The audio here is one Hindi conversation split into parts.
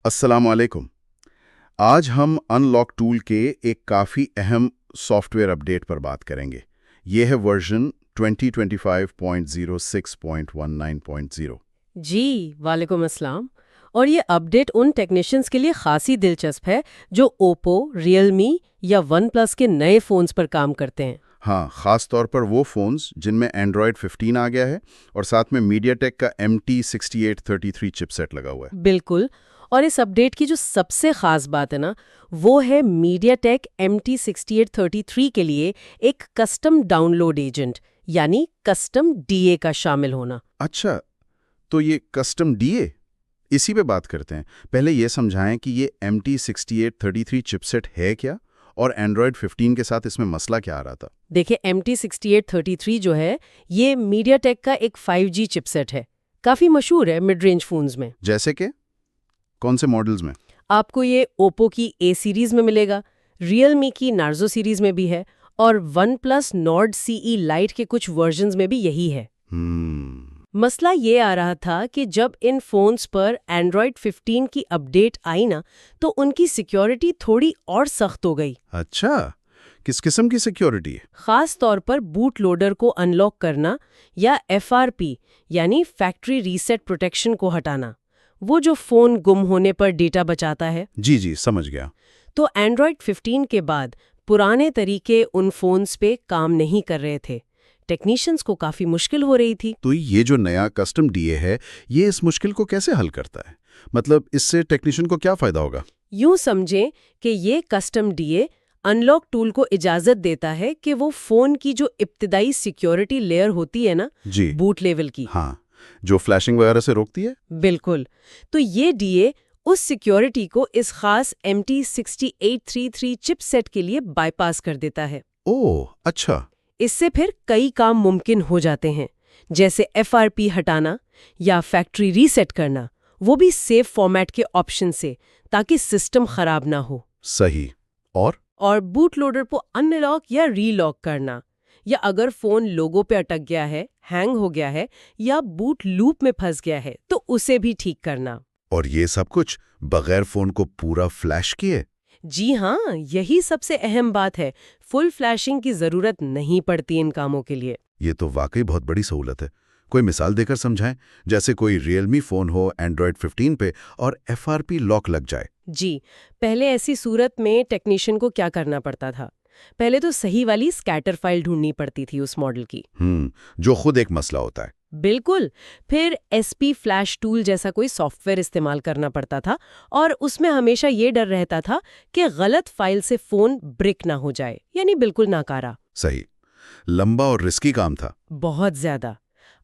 अस्सलाम वालेकुम। आज हम अनलॉक टूल के एक काफ़ी अहम सॉफ्टवेयर अपडेट पर बात करेंगे। ये है वर्जन 2025.06.19.0। जी वालेकुम अस्सलाम। और ये अपडेट उन टेक्नीशियंस के लिए खासी दिलचस्प है जो ओप्पो, रियलमी या वन प्लस के नए फ़ोन्स पर काम करते हैं। हाँ, ख़ास तौर पर वो फ़ोन्स जिनमें एंड्रॉयड 15 आ गया है और साथ में मीडियाटेक का MT6833 चिपसेट लगा हुआ है। बिल्कुल। और इस अपडेट की जो सबसे ख़ास बात है ना, वो है मीडियाटेक MT6833 के लिए एक कस्टम डाउनलोड एजेंट यानी कस्टम डीए का शामिल होना। अच्छा, तो ये कस्टम डीए इसी पे बात करते हैं। पहले ये समझाएं कि ये MT6833 चिपसेट है क्या और एंड्रॉयड 15 के साथ इसमें मसला क्या आ रहा था। देखिए MT6833 जो है ये मीडियाटेक का एक 5G चिपसेट है। काफ़ी मशहूर है मिड रेंज फ़ोन्स में। जैसे कि कौन से मॉडल्स में? आपको ये ओप्पो की ए सीरीज में मिलेगा, रियलमी की नार्जो सीरीज में भी है और one plus Nord CE lite के कुछ वर्जन्स में भी यही है। मसला ये आ रहा था कि जब इन फोन्स पर एंड्रॉयड 15 की अपडेट आई ना, तो उनकी सिक्योरिटी थोड़ी और सख्त हो गई। अच्छा, किस किस्म की सिक्योरिटी है? खास तौर पर बूट लोडर को अनलॉक करना या एफआरपी यानी फैक्ट्री रीसेट प्रोटेक्शन को हटाना, वो जो फोन गुम होने पर डेटा बचाता है। जी जी, समझ गया। तो एंड्रॉयड 15 के बाद पुराने तरीके उन फोन्स पे काम नहीं कर रहे थे। टेक्नीशियंस को काफी मुश्किल हो रही थी। तो ये जो नया कस्टम डीए है, ये इस मुश्किल को कैसे हल करता है? मतलब इससे टेक्नीशियन को क्या फायदा होगा? यूं समझें कि ये कस्टम डीए अनलॉक टूल को इजाजत देता है कि वो फोन की जो इब्तिदाई सिक्योरिटी लेयर होती है ना, जी, बूट लेवल की। हाँ, जो फ्लैशिंग वगैरह से रोकती है। बिल्कुल। तो ये डीए उस सिक्योरिटी को इस खास MT6833 चिपसेट के लिए बाईपास कर देता है। ओह, अच्छा। इससे फिर कई काम मुमकिन हो जाते हैं, जैसे एफआरपी हटाना या फैक्ट्री रीसेट करना, वो भी सेव फॉर्मेट के ऑप्शन से, ताकि सिस्टम खराब ना हो। सही। और बूट लोडर को अनलॉक या रीलॉक करना, या अगर फोन लोगो पे अटक गया है, हैंग हो गया है या बूट लूप में फंस गया है, तो उसे भी ठीक करना। ये सब कुछ बगैर फोन को पूरा फ्लैश किए? जी हाँ, यही सबसे अहम बात है। फुल फ्लैशिंग की जरूरत नहीं पड़ती इन कामों के लिए। ये तो वाकई बहुत बड़ी सहूलत है। कोई मिसाल देकर समझाएं, जैसे कोई रियलमी फोन हो एंड्रॉयड 15 पे और एफआरपी लॉक लग जाए। जी, पहले ऐसी सूरत में टेक्नीशियन को क्या करना पड़ता था? पहले तो सही वाली स्कैटर फाइल ढूंढनी पड़ती थी उस मॉडल की। जो खुद एक मसला होता है। बिल्कुल। फिर SP फ्लैश टूल जैसा कोई सॉफ्टवेयर इस्तेमाल करना पड़ता था और उसमें हमेशा ये डर रहता था कि गलत फाइल से फोन ब्रेक ना हो जाए, यानी बिल्कुल नाकारा। सही। लंबा और रिस्की काम था। बहुत ज्यादा।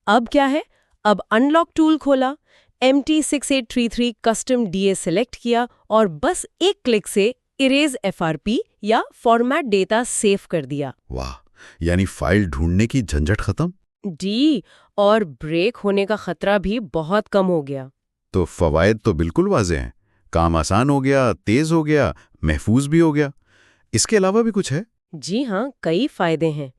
अब क्या है? अब अनलॉक टूल खोला, MT6833 कस्टम डीए सेलेक्ट किया और बस एक क्लिक से इरेज FRP या फॉर्मेट डेटा सेव कर दिया। वाह, यानी फाइल ढूंढने की झंझट खत्म। जी, और ब्रेक होने का खतरा भी बहुत कम हो गया। तो फवायद तो बिल्कुल वाज़े हैं। काम आसान हो गया, तेज हो गया, महफूज भी हो गया। इसके अलावा भी कुछ है? जी हाँ, कई फायदे हैं।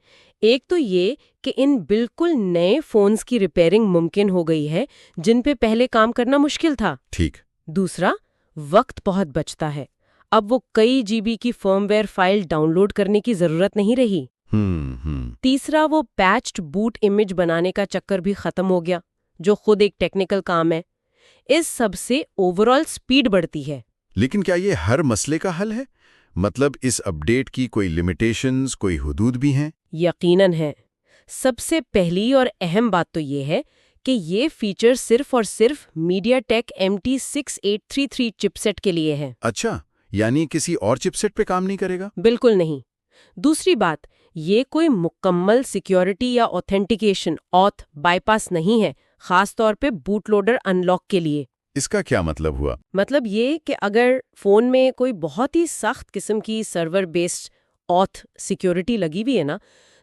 एक तो ये कि इन बिल्कुल नए फोन्स की रिपेयरिंग मुमकिन हो गई है, जिन पे पहले काम करना मुश्किल था। ठीक। दूसरा, वक्त बहुत बचता है। अब वो कई GB की फर्मवेयर फाइल डाउनलोड करने की जरूरत नहीं रही। तीसरा, वो पैच्ड बूट इमेज बनाने का चक्कर भी खत्म हो गया, जो खुद एक टेक्निकल काम है। इस सब से ओवरऑल स्पीड बढ़ती है। लेकिन क्या ये हर मसले का हल है? मतलब इस अपडेट की कोई लिमिटेशंस, कोई हुदूद भी हैं? यकीनन है। सबसे पहली और अहम बात तो ये है कि ये फीचर सिर्फ और सिर्फ मीडियाटेक MT6833 चिपसेट के लिए है। अच्छा, यानी किसी और चिपसेट पे काम नहीं करेगा? बिल्कुल नहीं। दूसरी बात, ये कोई मुकम्मल सिक्योरिटी या ऑथेंटिकेशन ऑथ बाईपास नहीं है, खास तौर पे बूट लोडर अनलॉक के लिए। इसका क्या मतलब हुआ? मतलब ये कि अगर फोन में कोई बहुत ही सख्त किस्म की सर्वर बेस्ड ऑथ सिक्योरिटी लगी हुई है ना,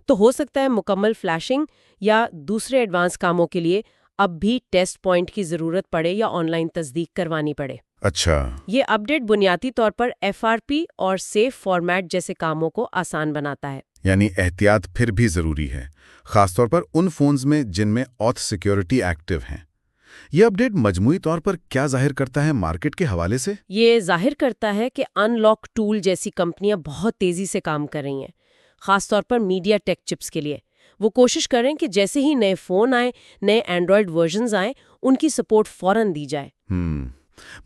तो हो सकता है मुकम्मल फ्लैशिंग या दूसरे एडवांस कामों के लिए अब भी टेस्ट पॉइंट की जरूरत पड़े या ऑनलाइन तस्दीक करवानी पड़े। अच्छा। ये अपडेट बुनियादी तौर पर FRP और सेफ फॉर्मेट जैसे कामों को आसान बनाता है। यानी एहतियात फिर भी जरूरी है, खासतौर पर उन फोन्स में जिनमें ऑथ सिक्योरिटी एक्टिव हैं। ये अपडेट मजमूई तौर पर क्या जाहिर करता है मार्केट के हवाले से? ये जाहिर करता है कि अनलॉक टूल जैसी कंपनियां बहुत तेजी से काम कर रही हैं, खासतौर पर मीडिया टेक चिप्स के लिए। वो कोशिश करें कि जैसे ही नए फोन आए, नए एंड्रॉयड वर्जन्स आए, उनकी सपोर्ट फौरन दी जाए।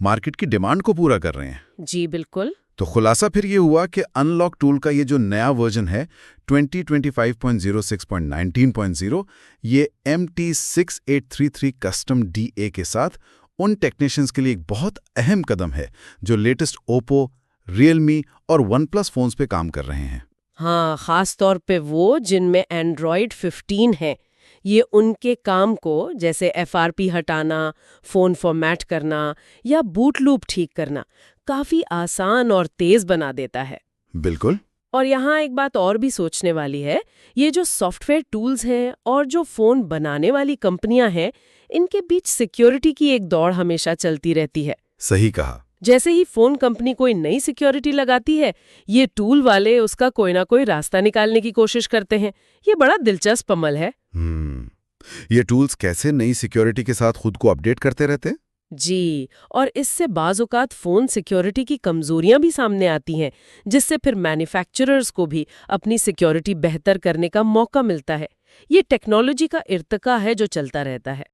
मार्केट की डिमांड को पूरा कर रहे हैं। जी बिल्कुल। तो खुलासा फिर ये हुआ कि अनलॉक टूल का ये जो नया वर्जन है 2025.06.19.0, ये MT6833 कस्टम DA के साथ उन टेक्नीशियंस के लिए एक बहुत अहम कदम है जो लेटेस्ट ओप्पो, रियलमी और OnePlus फोन्स पे काम कर रहे हैं। हाँ, खास तौर पे वो जिनमें एंड्रॉयड 15 है। ये उनके काम को, जैसे FRP हटाना, फोन फॉर्मेट करना या बूट लूप ठीक करना, काफी आसान और तेज बना देता है। बिल्कुल। और यहाँ एक बात और भी सोचने वाली है, ये जो सॉफ्टवेयर टूल्स हैं और जो फोन बनाने वाली कंपनियां हैं, इनके बीच सिक्योरिटी की एक दौड़ हमेशा चलती रहती है। सही कहा। जैसे ही फोन कंपनी कोई नई सिक्योरिटी लगाती है, ये टूल वाले उसका कोई ना कोई रास्ता निकालने की कोशिश करते हैं। ये बड़ा दिलचस्प अमल है। ये टूल्स कैसे नई सिक्योरिटी के साथ खुद को अपडेट करते रहते हैं? जी, और इससे बाज़-औक़ात फ़ोन सिक्योरिटी की कमज़ोरियां भी सामने आती हैं, जिससे फिर मैन्युफैक्चरर्स को भी अपनी सिक्योरिटी बेहतर करने का मौका मिलता है। ये टेक्नोलॉजी का इर्तिका है जो चलता रहता है।